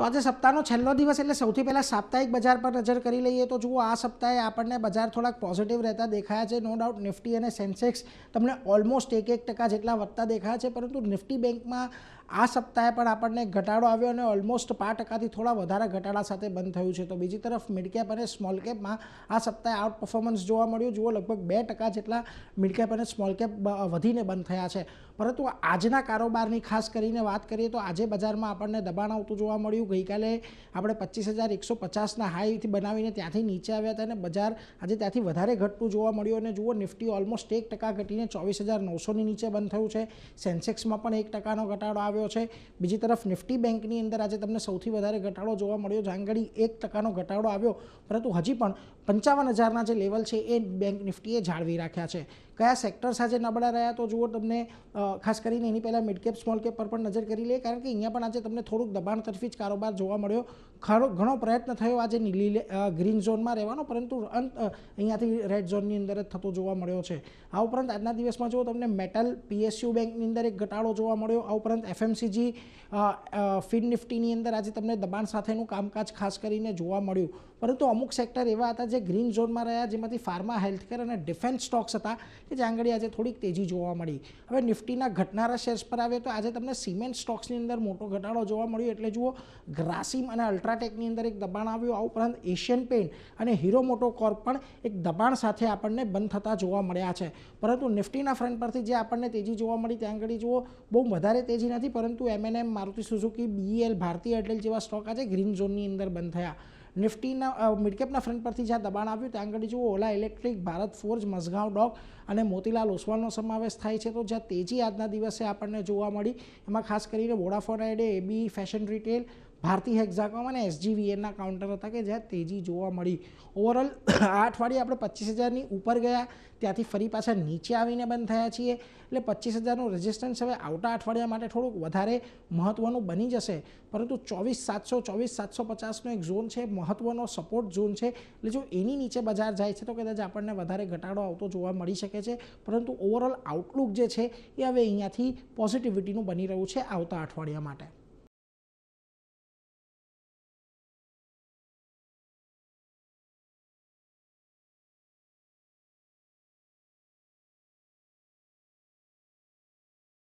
તો આજે સપ્તાહનો છેલ્લો દિવસ એટલે સૌથી પહેલાં સાપ્તાહિક બજાર પર નજર કરી લઈએ તો જુઓ આ સપ્તાહે આપણને બજાર થોડાક પોઝિટિવ રહેતા દેખાયા છે. નો ડાઉટ નિફ્ટી અને સેન્સેક્સ તમને ઓલમોસ્ટ 1% જેટલા વધતા દેખાયા છે, પરંતુ નિફ્ટી બેંકમાં આ સપ્તાહે પણ આપણને ઘટાડો આવ્યો અને ઓલમોસ્ટ 5%થી થોડા વધારે ઘટાડા સાથે બંધ થયું છે. તો બીજી તરફ મિડ કેપ અને સ્મોલ કેપમાં આ સપ્તાહે આઉટ પરફોર્મન્સ જોવા મળ્યું. જુઓ લગભગ 2% જેટલા મિડ કેપ અને સ્મોલ કેપ વધીને બંધ થયા છે. પરંતુ આજના કારોબારની ખાસ કરીને વાત કરીએ તો આજે બજારમાં આપણને દબાણ આવતું જોવા મળ્યું. ગઈકાલે આપણે 25,150ના હાઈથી બનાવીને ત્યાંથી નીચે આવ્યા હતા અને બજાર આજે ત્યાંથી વધારે ઘટતું જોવા મળ્યું. અને જુઓ નિફ્ટી ઓલમોસ્ટ 1% ઘટીને 24,900ની નીચે બંધ થયું છે. સેન્સેક્સમાં પણ 1%નો ઘટાડો આવ્યો છે. બીજી તરફ નિફ્ટી બેંકની અંદર આજે તમને સૌથી વધારે ઘટાડો જોવા મળ્યો. જાંગડી 1%નો ઘટાડો આવ્યો, પરંતુ હજી પણ 55,000ના જે લેવલ છે એ બેંક નિફ્ટીએ જાળવી રાખ્યા છે. કયા સેક્ટર્સ આજે નબળા રહ્યા તો જુઓ તમને ખાસ કરીને એની પહેલાં મિડ કેપ સ્મોલ કેપ પર પણ નજર કરી લઈએ, કારણ કે અહીંયા પણ આજે તમને થોડુંક દબાણ તરફી જ કારોબાર જોવા મળ્યો. ઘણો પ્રયત્ન થયો આજે ગ્રીન ઝોનમાં રહેવાનો, પરંતુ અંત અહીંયાથી રેડ ઝોનની અંદર જ થતો જોવા મળ્યો છે. આ ઉપરાંત આજના દિવસમાં જુઓ તમને મેટલ PSU બેંકની અંદર એક ઘટાડો જોવા મળ્યો. આ ઉપરાંત FMCG ફિન નિફ્ટીની અંદર આજે તમને દબાણ સાથેનું કામકાજ ખાસ કરીને જોવા મળ્યું. પરંતુ અમુક સેક્ટર એવા હતા જે ગ્રીન ઝોનમાં રહ્યા, જેમાંથી ફાર્મા, હેલ્થકેર અને ડિફેન્સ સ્ટોક્સ હતા કે જ્યાં આગળ આજે થોડીક તેજી જોવા મળી. હવે નિફ્ટીના ઘટનારા શેર્સ પર આવે તો આજે તમને સિમેન્ટ સ્ટોક્સની અંદર મોટો ઘટાડો જોવા મળ્યો. એટલે જુઓ ગ્રાસિમ અને અલ્ટ્રાટેકની અંદર એક દબાણ આવ્યું. આ ઉપરાંત એશિયન પેન્ટ અને હીરો મોટોકોર્પ પણ એક દબાણ સાથે આપણને બંધ થતા જોવા મળ્યા છે. પરંતુ નિફ્ટીના ફ્રન્ટ પરથી જે આપણને તેજી જોવા મળી ત્યાં આગળ જુઓ બહુ વધારે તેજી નથી, પરંતુ M&M, મારુતિ સુઝુકી, BEL, ભારતીય એરટેલ જેવા સ્ટોક આજે ગ્રીન ઝોનની અંદર બંધ થયા. નિફ્ટીના મિડકેપના ફ્રન્ટ પરથી જ્યાં દબાણ આવ્યું ત્યાં આગળ જુઓ ઓલા ઇલેક્ટ્રિક, ભારત ફોર્જ, મઝગાંવ ડોક અને મોતીલાલ ઓસવાલનો સમાવેશ થાય છે. તો જ્યાં તેજી આજના દિવસે આપણને જોવા મળી એમાં ખાસ કરીને Vodafone Idea, AB fashion retail, Bharti Hexacom અને SGVNના કાઉન્ટર હતા કે જ્યાં તેજી જોવા મળી. ઓવરઓલ આ અઠવાડિયે આપણે 25,000ની ઉપર ગયા, ત્યાંથી ફરી પાછા નીચે આવીને બંધ થયા છીએ. એટલે 25,000નું રેઝિસ્ટન્સ હવે આવતા અઠવાડિયા માટે થોડુંક વધારે મહત્ત્વનું બની જશે. પરંતુ 24,700, 24,750નો એક ઝોન છે, મહત્ત્વનો સપોર્ટ ઝોન છે. એટલે જો એની નીચે બજાર જાય છે તો કદાચ આપણને વધારે ઘટાડો આવતો જોવા મળી શકે છે. પરંતુ ઓવરઓલ આઉટલુક જે છે એ હવે અહીંયાથી પોઝિટિવિટીનું બની રહ્યું છે આવતા અઠવાડિયા માટે.